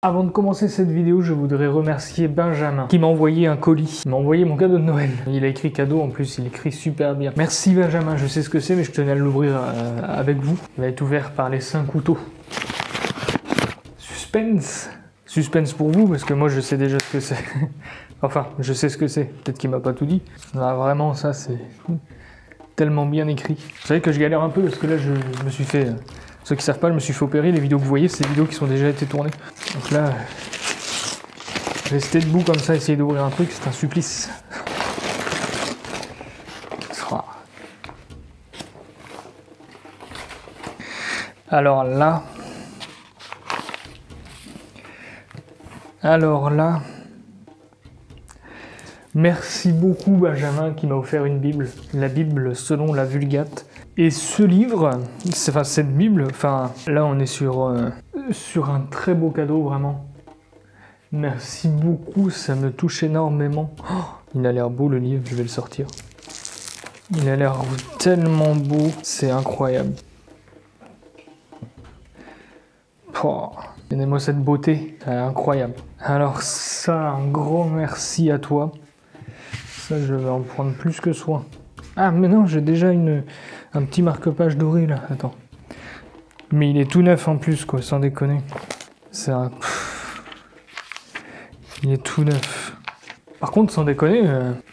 Avant de commencer cette vidéo, je voudrais remercier Benjamin qui m'a envoyé un colis. Il m'a envoyé mon cadeau de Noël. Il a écrit cadeau, en plus il écrit super bien. Merci Benjamin, je sais ce que c'est mais je tenais à l'ouvrir avec vous. Il va être ouvert par les 5 couteaux. Suspense. Suspense pour vous parce que moi je sais déjà ce que c'est. Enfin, je sais ce que c'est. Peut-être qu'il m'a pas tout dit. Là, vraiment ça c'est tellement bien écrit. Vous savez que je galère un peu parce que là je me suis fait... Ceux qui savent pas, je me suis fait opérer. Les vidéos que vous voyez, c'est des vidéos qui sont déjà été tournées. Donc là, rester debout comme ça, essayer d'ouvrir un truc, c'est un supplice. Alors là, merci beaucoup Benjamin qui m'a offert une Bible, la Bible selon la Vulgate. Et ce livre, enfin cette Bible, enfin là on est sur un très beau cadeau vraiment. Merci beaucoup, ça me touche énormément. Oh, il a l'air beau le livre, je vais le sortir. Il a l'air tellement beau, c'est incroyable. Oh, donnez-moi cette beauté, elle est incroyable. Alors ça, un grand merci à toi. Ça, je vais en prendre plus que soin. Ah, mais non, j'ai déjà un petit marque-page doré, là. Attends. Mais il est tout neuf en plus, quoi, sans déconner. C'est un... Il est tout neuf. Par contre, sans déconner,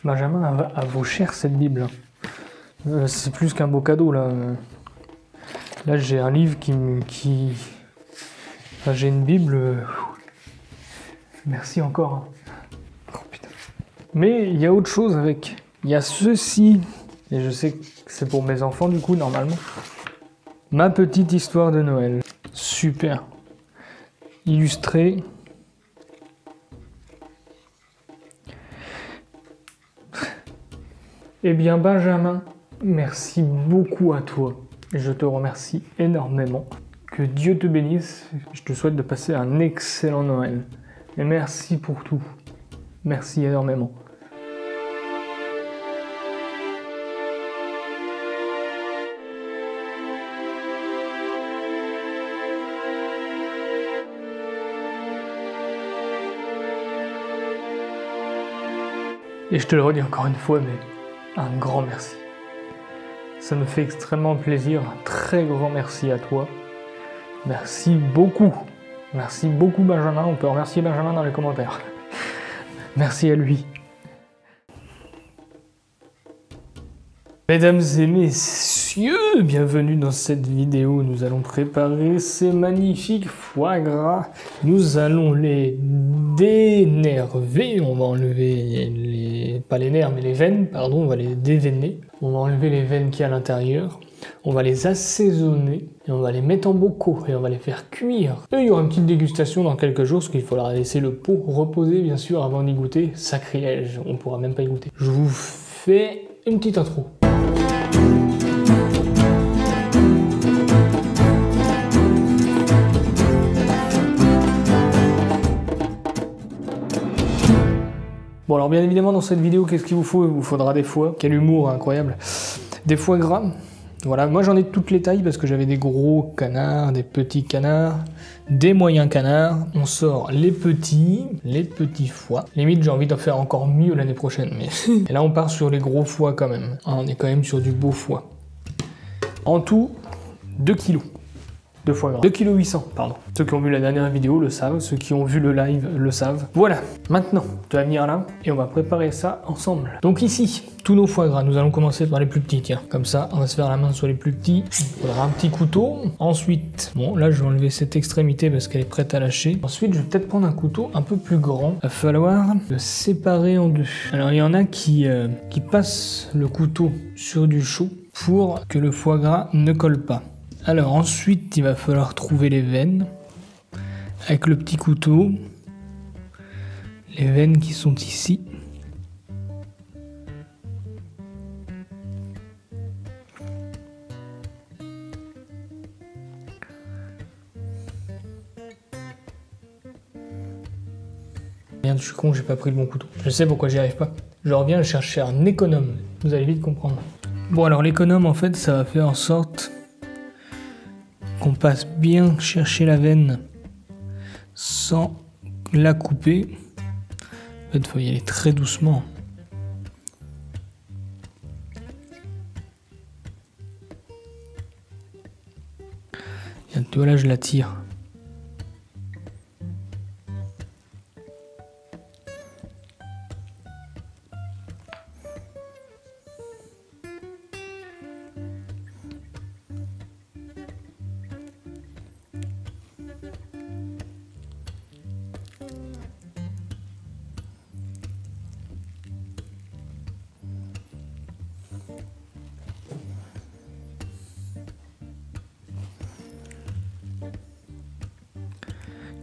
Benjamin, elle vaut cher, cette Bible. C'est plus qu'un beau cadeau, là. Là, j'ai un livre qui... Enfin, j'ai une Bible... Merci encore. Oh, putain. Mais il y a autre chose avec. Il y a ceci... Et je sais que c'est pour mes enfants du coup, normalement. Ma petite histoire de Noël. Super. Illustré. Eh bien Benjamin, merci beaucoup à toi. Je te remercie énormément. Que Dieu te bénisse. Je te souhaite de passer un excellent Noël. Et merci pour tout. Merci énormément. Et je te le redis encore une fois, mais un grand merci. Ça me fait extrêmement plaisir. Un très grand merci à toi. Merci beaucoup. Merci beaucoup Benjamin. On peut remercier Benjamin dans les commentaires. Merci à lui. Mesdames et messieurs, bienvenue dans cette vidéo. Nous allons préparer ces magnifiques foie gras. Nous allons les dénerver. On va enlever pas les nerfs, mais les veines, pardon. On va les déveiner. On va enlever les veines qu'il y a à l'intérieur. On va les assaisonner et on va les mettre en bocaux et on va les faire cuire. Et il y aura une petite dégustation dans quelques jours parce qu'il faudra laisser le pot reposer bien sûr avant d'y goûter. Sacrilège, on pourra même pas y goûter. Je vous fais une petite intro. Bon alors bien évidemment dans cette vidéo qu'est-ce qu'il vous faut? Il vous faudra des foies. Quel humour incroyable. Des foie gras. Voilà, moi j'en ai de toutes les tailles parce que j'avais des gros canards, des petits canards, des moyens canards. On sort les petits foies. Limite j'ai envie d'en faire encore mieux l'année prochaine. Mais et là on part sur les gros foies quand même. On est quand même sur du beau foie. En tout, 2 kilos de foie gras. 2,8 kg, pardon. Ceux qui ont vu la dernière vidéo le savent, ceux qui ont vu le live le savent. Voilà, maintenant, tu vas venir là et on va préparer ça ensemble. Donc ici, tous nos foie gras, nous allons commencer par les plus petits, tiens. Comme ça, on va se faire la main sur les plus petits. Il faudra un petit couteau. Ensuite, bon, là, je vais enlever cette extrémité parce qu'elle est prête à lâcher. Ensuite, je vais peut-être prendre un couteau un peu plus grand. Il va falloir le séparer en deux. Alors, il y en a qui passent le couteau sur du chaud pour que le foie gras ne colle pas. Alors ensuite, il va falloir trouver les veines avec le petit couteau. Les veines qui sont ici. Merde, je suis con, j'ai pas pris le bon couteau. Je sais pourquoi j'y arrive pas. Je reviens chercher un économe. Vous allez vite comprendre. Bon alors l'économe en fait, ça va faire en sorte qu'on passe bien chercher la veine sans la couper. En fait, il faut y aller très doucement. Et tu vois là, je la tire.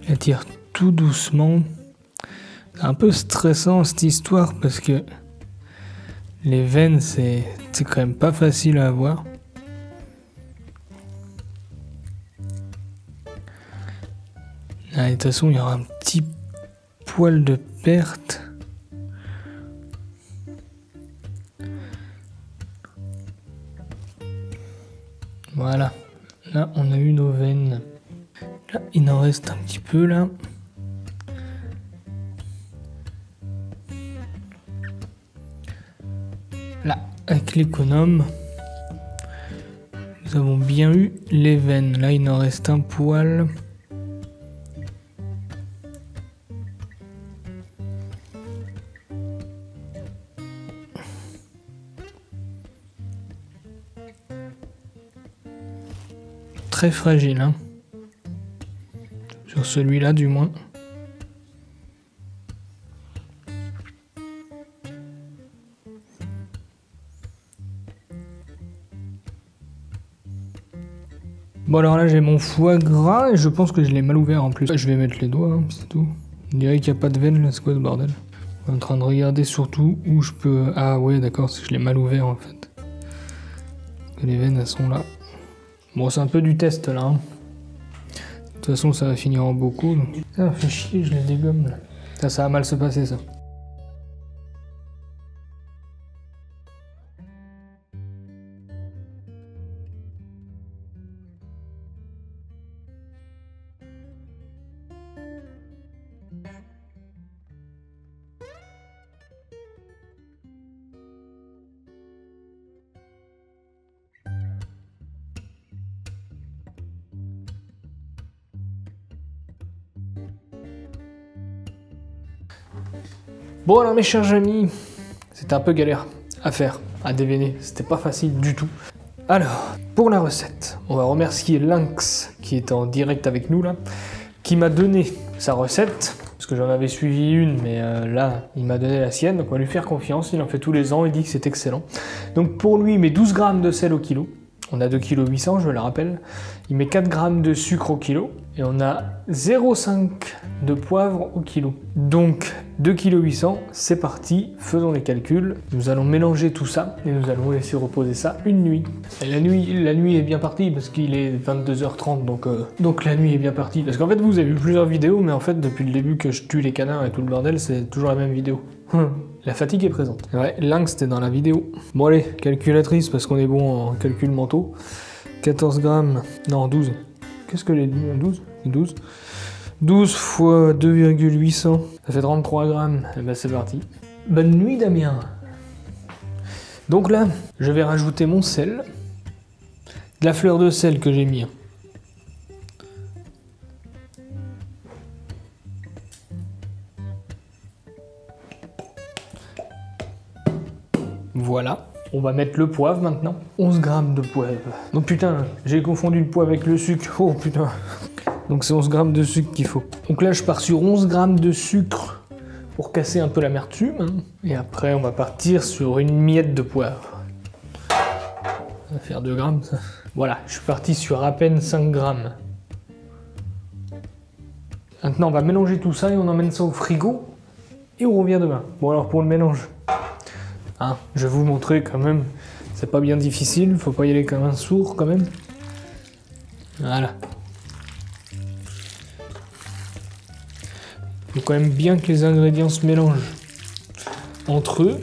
Je la tire tout doucement. C'est un peu stressant cette histoire parce que les veines c'est quand même pas facile à avoir. Ah, de toute façon il y aura un petit poil de perte. Voilà, là on a eu nos veines. Là il en reste un petit peu là. Là, avec l'économe, nous avons bien eu les veines. Là il en reste un poil. Très fragile, hein. Sur celui-là du moins. Bon alors là j'ai mon foie gras et je pense que je l'ai mal ouvert en plus. Je vais mettre les doigts, hein, c'est tout. On dirait qu'il n'y a pas de veine là, c'est quoi ce bordel? Je suis en train de regarder surtout où je peux... Ah ouais d'accord, c'est que je l'ai mal ouvert en fait. Les veines elles sont là. Bon c'est un peu du test là. Hein. De toute façon ça va finir en beaucoup. Donc... Ça fait chier, je les dégomme là. Ça va mal se passer ça. Bon alors mes chers amis, c'était un peu galère à faire, à déveiner, c'était pas facile du tout. Alors, pour la recette, on va remercier Lynx qui est en direct avec nous là, qui m'a donné sa recette, parce que j'en avais suivi une, mais là, il m'a donné la sienne, donc on va lui faire confiance, il en fait tous les ans, il dit que c'est excellent. Donc pour lui, il met 12 grammes de sel au kilo, on a 2,8 kg, je le rappelle, il met 4 grammes de sucre au kilo, et on a 0,5 de poivre au kilo. Donc 2,8 kg, c'est parti, faisons les calculs. Nous allons mélanger tout ça et nous allons laisser reposer ça une nuit. Et la nuit est bien partie parce qu'il est 22h30, donc la nuit est bien partie. Parce qu'en fait vous avez vu plusieurs vidéos, mais en fait depuis le début que je tue les canards et tout le bordel, c'est toujours la même vidéo. La fatigue est présente. Ouais, Lynx c'était dans la vidéo. Bon allez, calculatrice parce qu'on est bon en calcul mentaux. 14 grammes, non 12. Qu'est-ce que j'ai dit? 12 12. 12 fois 2,800, ça fait 33 grammes. Et ben c'est parti. Bonne nuit Damien. Donc là, je vais rajouter mon sel. De la fleur de sel que j'ai mis. Voilà. On va mettre le poivre maintenant. 11 grammes de poivre. Donc putain, j'ai confondu le poivre avec le sucre. Oh putain. Donc c'est 11 grammes de sucre qu'il faut. Donc là je pars sur 11 grammes de sucre pour casser un peu l'amertume. Hein. Et après on va partir sur une miette de poivre. Ça va faire 2 grammes ça. Voilà, je suis parti sur à peine 5 grammes. Maintenant on va mélanger tout ça et on emmène ça au frigo. Et on revient demain. Bon alors pour le mélange. Hein, je vais vous montrer quand même. C'est pas bien difficile, faut pas y aller comme un sourd quand même. Voilà. Il faut quand même bien que les ingrédients se mélangent entre eux.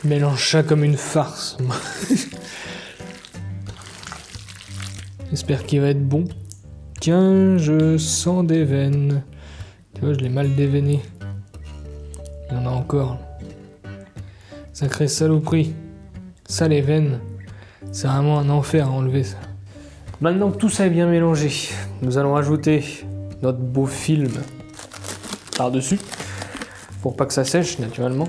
Je mélange ça comme une farce. J'espère qu'il va être bon. Tiens, je sens des veines. Tu vois, je l'ai mal déveiné. Il y en a encore. Sacrée saloperie. Ça, les veines, c'est vraiment un enfer à enlever, ça. Maintenant que tout ça est bien mélangé, nous allons rajouter notre beau film par-dessus, pour pas que ça sèche, naturellement.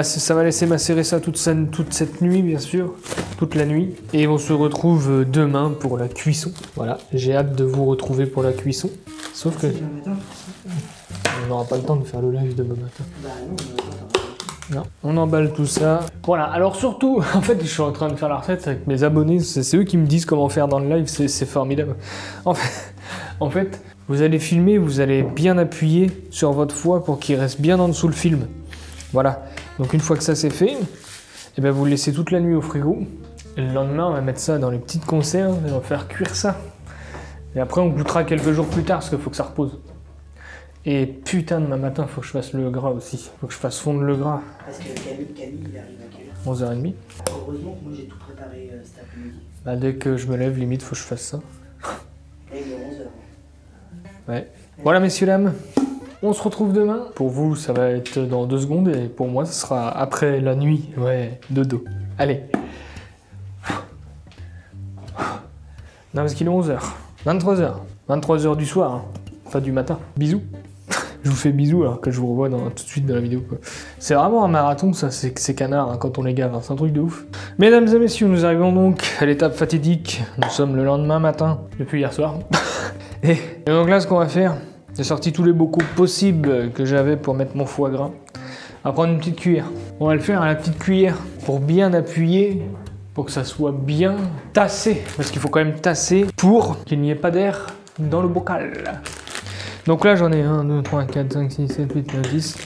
Ça va laisser macérer ça toute cette nuit, bien sûr, toute la nuit. Et on se retrouve demain pour la cuisson. Voilà, j'ai hâte de vous retrouver pour la cuisson. Sauf que on n'aura pas le temps de faire le live demain matin. Bah non, on emballe tout ça. Voilà, alors surtout, en fait, je suis en train de faire la recette avec mes abonnés. C'est eux qui me disent comment faire dans le live, c'est formidable. En fait, vous allez filmer, vous allez bien appuyer sur votre foie pour qu'il reste bien en dessous le film. Voilà. Donc une fois que ça c'est fait, et ben vous le laissez toute la nuit au frigo. Et le lendemain, on va mettre ça dans les petites conserves et on va faire cuire ça. Et après, on goûtera quelques jours plus tard parce qu'il faut que ça repose. Et putain, demain matin, il faut que je fasse le gras aussi. Il faut que je fasse fondre le gras. Parce que Camille, il arrive à quelle heure? 11h30. Heureusement que moi j'ai tout préparé cet après-midi. Bah, dès que je me lève, limite, faut que je fasse ça. Là, il est 11h. Ouais. Voilà, messieurs, dames. On se retrouve demain. Pour vous, ça va être dans 2 secondes. Et pour moi, ça sera après la nuit. Ouais, dodo. Allez. Non, parce qu'il est 11h. 23h. 23h du soir. Hein. Enfin, du matin. Bisous. Je vous fais bisous alors que je vous revois tout de suite dans la vidéo. C'est vraiment un marathon, ça, ces canards, hein, quand on les gave. Hein. C'est un truc de ouf. Mesdames et messieurs, nous arrivons donc à l'étape fatidique. Nous sommes le lendemain matin, depuis hier soir. Et donc là, ce qu'on va faire, j'ai sorti tous les bocaux possibles que j'avais pour mettre mon foie gras. On va prendre une petite cuillère. On va le faire à la petite cuillère pour bien appuyer, pour que ça soit bien tassé. Parce qu'il faut quand même tasser pour qu'il n'y ait pas d'air dans le bocal. Donc là, j'en ai 1, 2, 3, 4, 5, 6, 7, 8, 9, 10.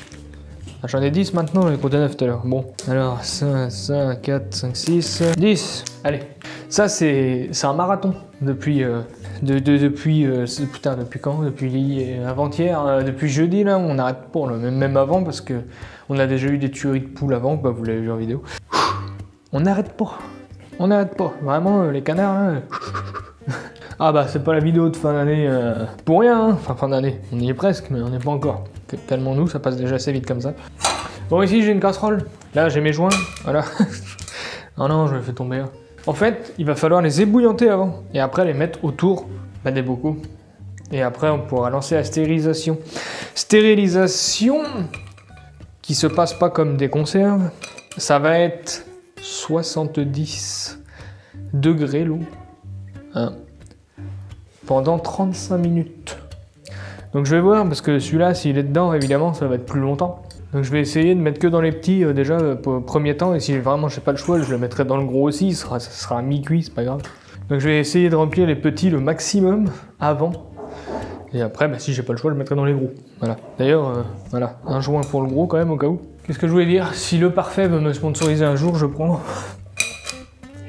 Ah, j'en ai 10 maintenant, j'en ai compté 9 tout à l'heure. Bon, alors 5, 4, 5, 6, 10. Allez, ça c'est un marathon depuis... depuis quand? Depuis avant-hier, depuis jeudi là, on n'arrête pas, même avant parce que on a déjà eu des tueries de poules avant, bah, vous l'avez vu en vidéo. On n'arrête pas, vraiment les canards là. Ah bah c'est pas la vidéo de fin d'année pour rien, hein. Enfin fin d'année, on y est presque mais on n'y est pas encore. Calmons-nous, ça passe déjà assez vite comme ça. Bon ici j'ai une casserole, là j'ai mes joints, voilà. Oh non je me fais tomber. En fait, il va falloir les ébouillanter avant et après les mettre autour des bocaux. Et après, on pourra lancer la stérilisation. Stérilisation qui se passe pas comme des conserves. Ça va être 70 degrés l'eau. Hein, pendant 35 minutes. Donc je vais voir parce que celui-là, s'il est dedans, évidemment, ça va être plus longtemps. Donc je vais essayer de mettre que dans les petits déjà pour le premier temps et si vraiment j'ai pas le choix, je le mettrai dans le gros aussi, ça sera à mi-cuit, c'est pas grave. Donc je vais essayer de remplir les petits le maximum avant et après si j'ai pas le choix, je le mettrai dans les gros. Voilà. D'ailleurs, voilà, un joint pour le gros quand même au cas où. Qu'est-ce que je voulais dire? Si le Parfait veut me sponsoriser un jour, je prends.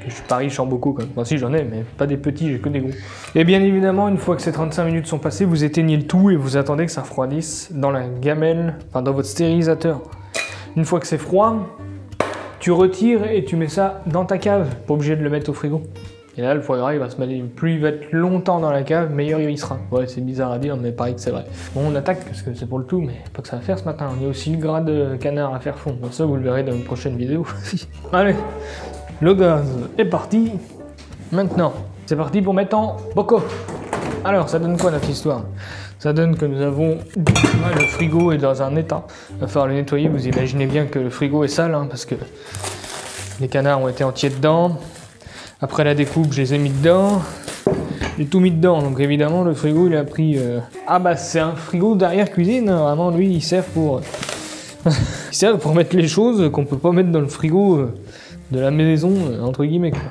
Je suis pas riche en bocaux quand même. Enfin si j'en ai, mais pas des petits, j'ai que des gros. Et bien évidemment, une fois que ces 35 minutes sont passées, vous éteignez le tout et vous attendez que ça refroidisse dans la gamelle, enfin dans votre stérilisateur. Une fois que c'est froid, tu retires et tu mets ça dans ta cave. Pas obligé de le mettre au frigo. Et là, le foie gras, il va se mêler. Plus il va être longtemps dans la cave, meilleur il sera. Ouais, c'est bizarre à dire, mais pareil que c'est vrai. Bon, on attaque parce que c'est pour le tout, mais pas que ça va faire ce matin. Il y a aussi le gras de canard à faire fondre. Donc ça, vous le verrez dans une prochaine vidéo. Allez. Le gaz est parti. Maintenant, c'est parti pour mettre en bocaux. Alors, ça donne quoi notre histoire? Ça donne que nous avons... le frigo est dans un état. Il va falloir le nettoyer. Vous imaginez bien que le frigo est sale, hein, parce que les canards ont été entiers dedans. Après la découpe, je les ai mis dedans. J'ai tout mis dedans. Donc évidemment, le frigo, il a pris... Ah bah, c'est un frigo d'arrière-cuisine. Vraiment, lui, il sert pour... il sert pour mettre les choses qu'on peut pas mettre dans le frigo... de la maison, entre guillemets, quoi.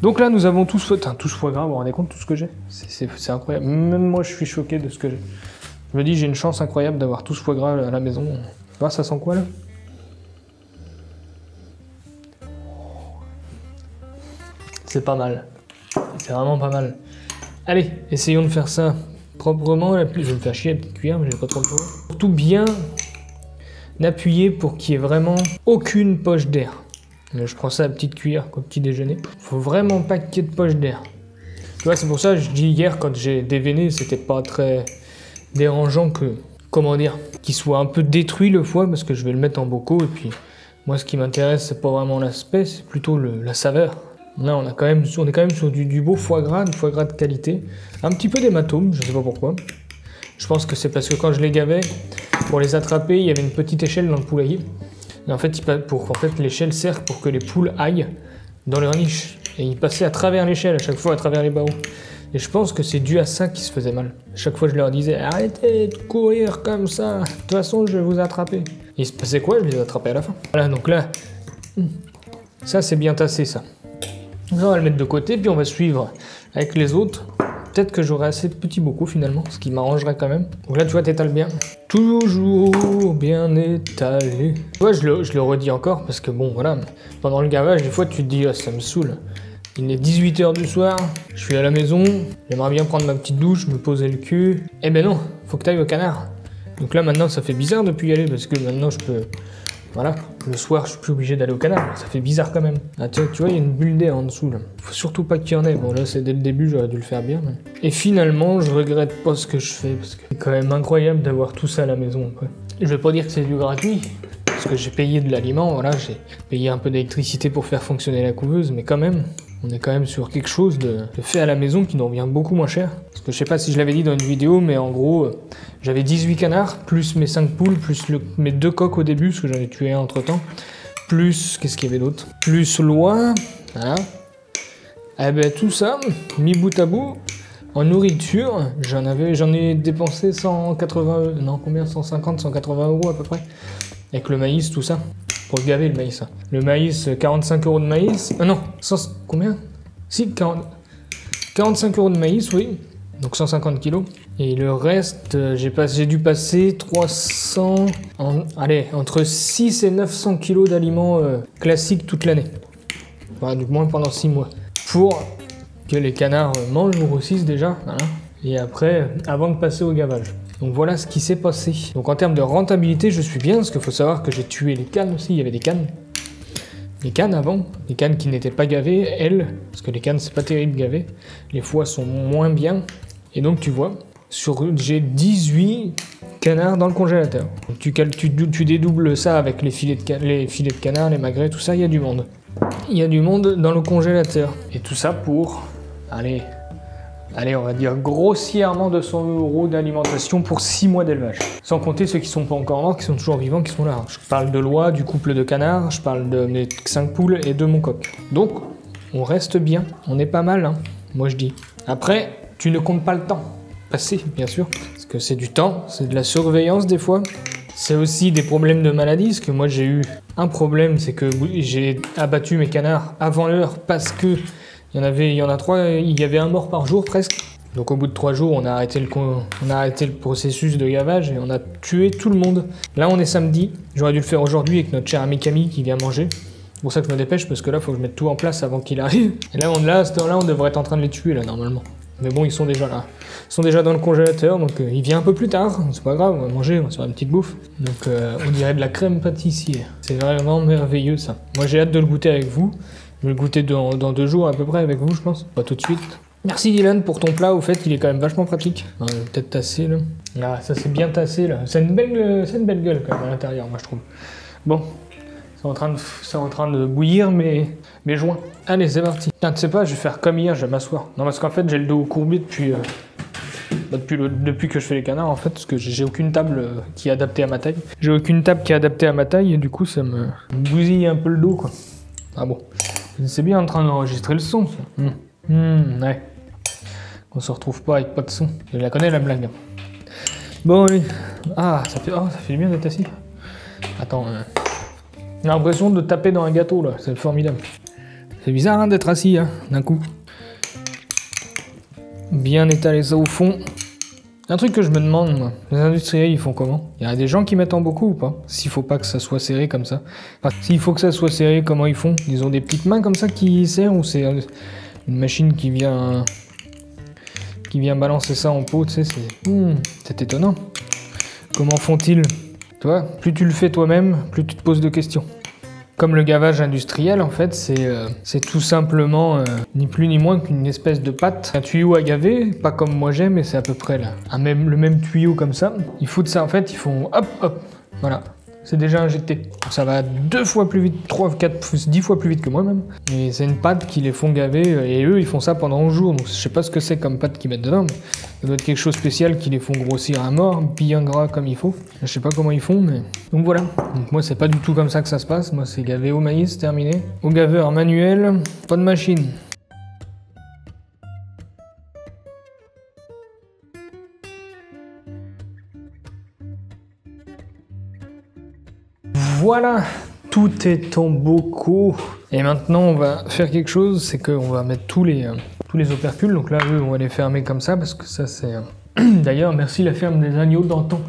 Donc là, nous avons tout ce foie gras, vous vous rendez compte, tout ce que j'ai? C'est incroyable. Même moi, je suis choqué de ce que j'ai. Je me dis, j'ai une chance incroyable d'avoir tout ce foie gras à la maison. Ah, ça sent quoi, là? C'est pas mal. C'est vraiment pas mal. Allez, essayons de faire ça proprement. Je vais me faire chier à la petite cuillère, mais j'ai pas trop le temps. Surtout bien appuyer pour qu'il y ait vraiment aucune poche d'air. Je prends ça à la petite cuillère comme petit déjeuner. Faut vraiment pas qu'il y ait de poche d'air. Tu vois, c'est pour ça que je dis hier, quand j'ai déveiné, c'était pas très dérangeant que, comment dire, qu'il soit un peu détruit le foie, parce que je vais le mettre en bocaux, et puis moi ce qui m'intéresse, c'est pas vraiment l'aspect, c'est plutôt la saveur. Là, on est quand même sur du beau foie gras de qualité. Un petit peu d'hématome, je sais pas pourquoi. Je pense que c'est parce que quand je les gavais, pour les attraper, il y avait une petite échelle dans le poulailler. Et en fait, l'échelle sert pour que les poules aillent dans leur niche. Et ils passaient à travers l'échelle, à chaque fois à travers les barreaux. Et je pense que c'est dû à ça qu'ils se faisaient mal. Chaque fois, je leur disais, arrêtez de courir comme ça. De toute façon, je vais vous attraper. Et il se passait quoi? Je les attrapais à la fin. Voilà, donc là, ça c'est bien tassé, ça. Donc, on va le mettre de côté, puis on va suivre avec les autres. Peut-être que j'aurai assez de petits bocaux finalement, ce qui m'arrangerait quand même. Donc là, tu vois, t'étales bien. Toujours bien étalé. Tu vois, je le redis encore parce que bon, voilà, pendant le gavage, des fois, tu te dis, oh, ça me saoule. Il est 18 h du soir, je suis à la maison, j'aimerais bien prendre ma petite douche, me poser le cul. Eh ben non, faut que t'ailles au canard. Donc là, maintenant, ça fait bizarre de plus y aller parce que maintenant, je peux... Voilà, le soir, je suis plus obligé d'aller au canard. Ça fait bizarre quand même. Ah, tu vois, il y a une bulle d'air en dessous, là. Faut surtout pas qu'il y en ait. Bon, là, c'est dès le début, j'aurais dû le faire bien. Mais... Et finalement, je regrette pas ce que je fais, parce que c'est quand même incroyable d'avoir tout ça à la maison, après. Je vais pas dire que c'est du gratuit, parce que j'ai payé de l'aliment, voilà, j'ai payé un peu d'électricité pour faire fonctionner la couveuse, mais quand même, on est quand même sur quelque chose de fait à la maison qui nous revient beaucoup moins cher. Parce que je sais pas si je l'avais dit dans une vidéo, mais en gros, j'avais 18 canards, plus mes 5 poules, plus mes 2 coqs au début, parce que j'en ai tué un entre temps. Plus, qu'est-ce qu'il y avait d'autre? Plus l'oie, voilà. Eh ben tout ça, mis bout à bout, en nourriture, j'en ai dépensé 180, non combien? 150, 180 € à peu près. Avec le maïs, tout ça. Pour gaver le maïs. Le maïs, 45 € de maïs. Non, combien? Si, 45 € de maïs, oui. Donc 150 kg. Et le reste, j'ai dû passer 300... allez, entre 6 et 900 kg d'aliments classiques toute l'année. Enfin, du moins pendant 6 mois. Pour que les canards mangent ou grossissent déjà. Voilà. Et après, avant de passer au gavage. Donc voilà ce qui s'est passé. Donc en termes de rentabilité, je suis bien, parce qu'il faut savoir que j'ai tué les cannes aussi, il y avait des cannes. Les cannes avant, les cannes qui n'étaient pas gavées, elles, parce que les cannes c'est pas terrible gavé, les foies sont moins bien. Et donc tu vois, j'ai 18 canards dans le congélateur. Donc, tu dédoubles ça avec les filets de canard, les magrets, tout ça, il y a du monde. Il y a du monde dans le congélateur. Et tout ça pour, allez, on va dire grossièrement 200 € d'alimentation pour 6 mois d'élevage. Sans compter ceux qui sont pas encore morts, qui sont toujours vivants, qui sont là. Je parle de l'oie, du couple de canards, je parle de mes 5 poules et de mon coq. Donc, on reste bien, on est pas mal, hein, moi je dis. Après, tu ne comptes pas le temps passé, bien sûr, parce que c'est du temps, c'est de la surveillance des fois. C'est aussi des problèmes de maladie, parce que moi j'ai eu un problème, c'est que j'ai abattu mes canards avant l'heure parce que il y en a 3, il y avait un mort par jour presque. Donc au bout de 3 jours, on a arrêté le processus de gavage et on a tué tout le monde. Là, on est samedi. J'aurais dû le faire aujourd'hui avec notre cher ami Camille qui vient manger. C'est pour ça que je me dépêche, parce que là, il faut que je mette tout en place avant qu'il arrive. Et là, à cette heure-là, on devrait être en train de les tuer, là, normalement. Mais bon, ils sont déjà là. Ils sont déjà dans le congélateur, donc il vient un peu plus tard. C'est pas grave, on va manger, on va se faire une petite bouffe. Donc on dirait de la crème pâtissière. C'est vraiment merveilleux, ça. Moi, j'ai hâte de le goûter avec vous. Je vais le goûter dans 2 jours à peu près avec vous, je pense. Pas tout de suite. Merci Dylan pour ton plat, au fait, il est quand même vachement pratique. Peut-être tassé, là. Ah, ça c'est bien tassé, là. C'est une belle gueule, quand même, à l'intérieur, moi, je trouve. Bon, c'est en train de bouillir mes joints. Allez, c'est parti. Tiens, tu sais pas, je vais faire comme hier, je vais m'asseoir. Non, parce qu'en fait, j'ai le dos courbé depuis que je fais les canards, en fait, parce que j'ai aucune table qui est adaptée à ma taille. J'ai aucune table qui est adaptée à ma taille, et du coup, ça me bousille un peu le dos, quoi. Ah bon. C'est bien en train d'enregistrer le son, ça. Ouais. On se retrouve pas avec pas de son. Je la connais, la blague. Bon, allez. Ah, ça fait du bien d'être assis. Attends. J'ai l'impression de taper dans un gâteau, là. C'est formidable. C'est bizarre, hein, d'être assis, hein, d'un coup. Bien étaler ça au fond. Un truc que je me demande, moi, les industriels, ils font comment? Il y a des gens qui mettent en beaucoup ou pas? S'il faut pas que ça soit serré comme ça. Enfin, s'il faut que ça soit serré, comment ils font? Ils ont des petites mains comme ça qui serrent, ou c'est une machine qui vient balancer ça en pot, tu sais, c'est étonnant. Comment font-ils? Tu vois, plus tu le fais toi-même, plus tu te poses de questions. Comme le gavage industriel, en fait, c'est tout simplement ni plus ni moins qu'une espèce de pâte. Un tuyau à gaver, pas comme moi j'ai, mais c'est à peu près là. Le même tuyau comme ça. Ils foutent ça, en fait, ils font hop, hop, voilà. C'est déjà injecté. Ça va 2 fois plus vite, 3, 4, 10 fois plus vite que moi même. Et c'est une pâte qui les font gaver, et eux, ils font ça pendant 11 jours. Donc je sais pas ce que c'est comme pâte qu'ils mettent dedans, mais ça doit être quelque chose de spécial qui les font grossir à mort, bien gras comme il faut. Je sais pas comment ils font, mais... Donc voilà. Donc moi, c'est pas du tout comme ça que ça se passe. Moi, c'est gavé au maïs, terminé. Au gaveur manuel, pas de machine. Voilà, tout est en bocaux. Et maintenant, on va faire quelque chose, c'est qu'on va mettre tous les opercules. Donc là, eux, on va les fermer comme ça, parce que ça, c'est... D'ailleurs, merci la ferme des agneaux d'antan.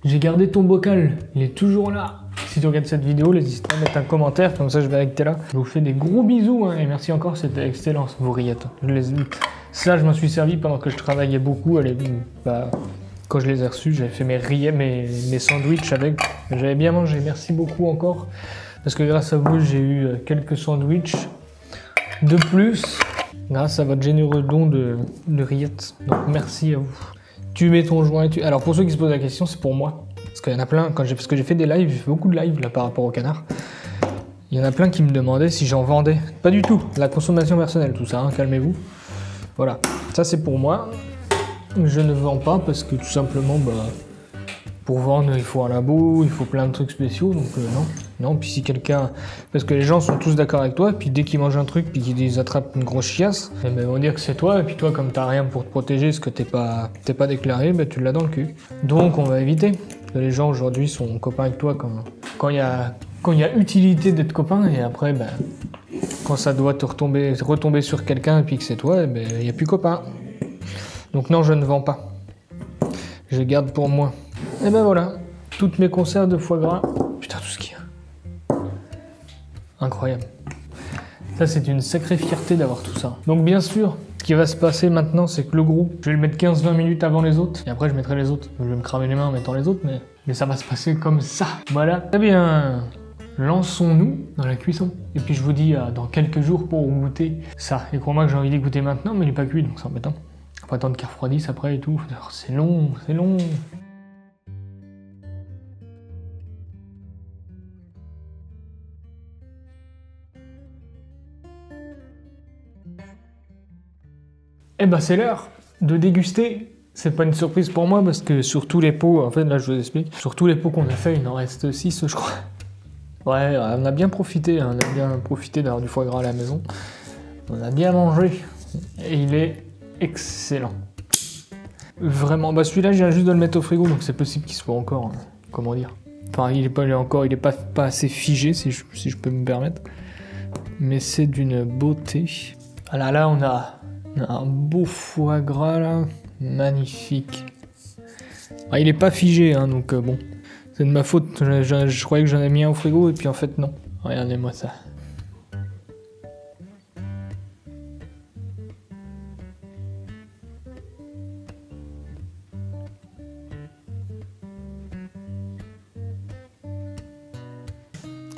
J'ai gardé ton bocal, il est toujours là. Si tu regardes cette vidéo, n'hésite pas à mettre un commentaire, comme ça je verrai que t'es là. Je vous fais des gros bisous, hein, et merci encore, c'était excellent, vos rillettes. Ça, je m'en suis servi pendant que je travaillais beaucoup. Quand je les ai reçus, j'avais fait mes sandwichs avec. J'avais bien mangé, merci beaucoup encore. Parce que grâce à vous, j'ai eu quelques sandwichs de plus. Grâce à votre généreux don de rillettes. Donc merci à vous. Tu mets ton joint et tu... Alors pour ceux qui se posent la question, c'est pour moi. Parce qu'il y en a plein, parce que j'ai fait des lives, j'ai fait beaucoup de lives là par rapport au canard. Il y en a plein qui me demandaient si j'en vendais. Pas du tout, la consommation personnelle, tout ça, hein, calmez-vous. Voilà, ça c'est pour moi. Je ne vends pas parce que tout simplement, pour vendre, il faut un labo, il faut plein de trucs spéciaux, donc non. Puis si quelqu'un... Parce que les gens sont tous d'accord avec toi, puis dès qu'ils mangent un truc, puis qu'ils attrapent une grosse chiasse, ils vont dire que c'est toi, et puis toi, comme t'as rien pour te protéger, parce que t'es pas déclaré, tu l'as dans le cul. Donc on va éviter. Parce que les gens aujourd'hui sont copains avec toi quand il y a utilité d'être copain, et après, quand ça doit retomber sur quelqu'un, et puis que c'est toi, il n'y a plus copain. Donc non, je ne vends pas. Je garde pour moi. Et voilà, toutes mes conserves de foie gras. Putain, tout ce qu'il y a. Incroyable. Ça, c'est une sacrée fierté d'avoir tout ça. Donc bien sûr, ce qui va se passer maintenant, c'est que le gros, je vais le mettre 15-20 minutes avant les autres. Et après, je mettrai les autres. Je vais me cramer les mains en mettant les autres, mais ça va se passer comme ça. Voilà. Eh bien, lançons-nous dans la cuisson. Et puis je vous dis dans quelques jours pour goûter ça. Et crois-moi que j'ai envie d'y goûter maintenant, mais il n'est pas cuit, donc c'est embêtant. Faut attendre qu'il refroidisse après et tout. C'est long, c'est long. Eh c'est l'heure de déguster. C'est pas une surprise pour moi parce que sur tous les pots, en fait là je vous explique, sur tous les pots qu'on a fait, il en reste 6 je crois. Ouais, on a bien profité, hein, on a bien profité d'avoir du foie gras à la maison. On a bien mangé et il est excellent. Vraiment, celui-là je viens juste de le mettre au frigo donc c'est possible qu'il soit encore, comment dire. Enfin il est pas assez figé si je peux me permettre. Mais c'est d'une beauté. Ah là on a un beau foie gras là, magnifique. Il est pas figé hein, donc bon, c'est de ma faute, je croyais que j'en ai mis un au frigo et puis en fait non. Regardez-moi ça.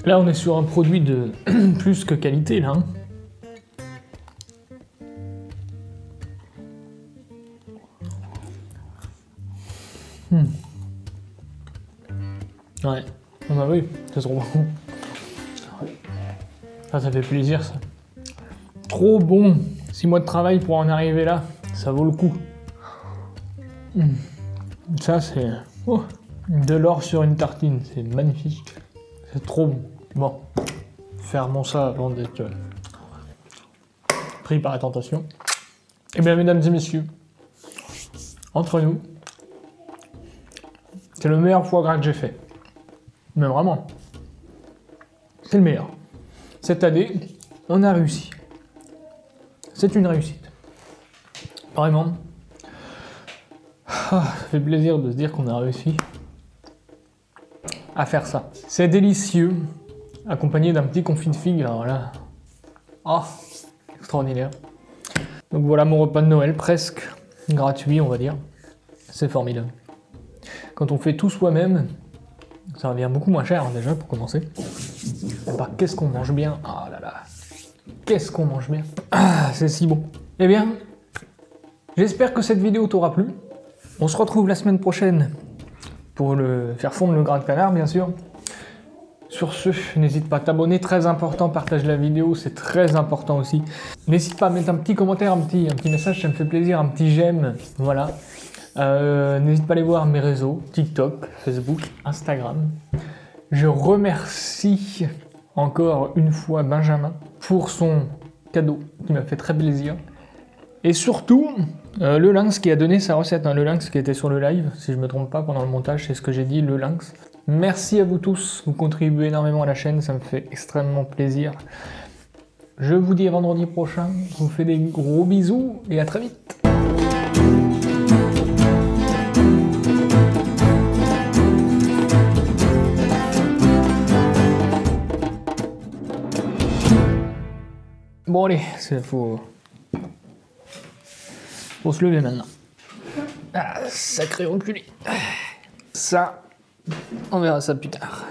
Là on est sur un produit de plus que qualité là. Hein. Ouais, oui, c'est trop bon. Ça fait plaisir ça. Trop bon. 6 mois de travail pour en arriver là, ça vaut le coup. Ça c'est de l'or sur une tartine, c'est magnifique. C'est trop bon. Bon, fermons ça avant d'être pris par la tentation. Eh bien mesdames et messieurs, entre nous, c'est le meilleur foie gras que j'ai fait. Mais vraiment, c'est le meilleur. Cette année, on a réussi. C'est une réussite. Vraiment. Ça fait plaisir de se dire qu'on a réussi à faire ça. C'est délicieux, accompagné d'un petit confit de figues. Alors là, extraordinaire. Donc voilà mon repas de Noël, presque gratuit, on va dire. C'est formidable. Quand on fait tout soi-même, ça revient beaucoup moins cher déjà pour commencer. Bah, qu'est-ce qu'on mange bien. Ah là là. Qu'est-ce qu'on mange bien. Ah, c'est si bon. Eh bien, j'espère que cette vidéo t'aura plu. On se retrouve la semaine prochaine pour faire fondre le gras de canard, bien sûr. Sur ce, n'hésite pas à t'abonner, très important, partage la vidéo, c'est très important aussi. N'hésite pas à mettre un petit commentaire, un petit message, ça me fait plaisir, un petit j'aime, voilà. N'hésite pas à aller voir mes réseaux, TikTok, Facebook, Instagram. Je remercie encore une fois Benjamin pour son cadeau qui m'a fait très plaisir. Et surtout, le Lynx qui a donné sa recette, hein, le Lynx qui était sur le live, si je ne me trompe pas pendant le montage, c'est ce que j'ai dit, le Lynx. Merci à vous tous, vous contribuez énormément à la chaîne, ça me fait extrêmement plaisir. Je vous dis à vendredi prochain, je vous fais des gros bisous et à très vite. Bon allez, faut se lever maintenant. Ah, sacré enculé. Ça, on verra ça plus tard.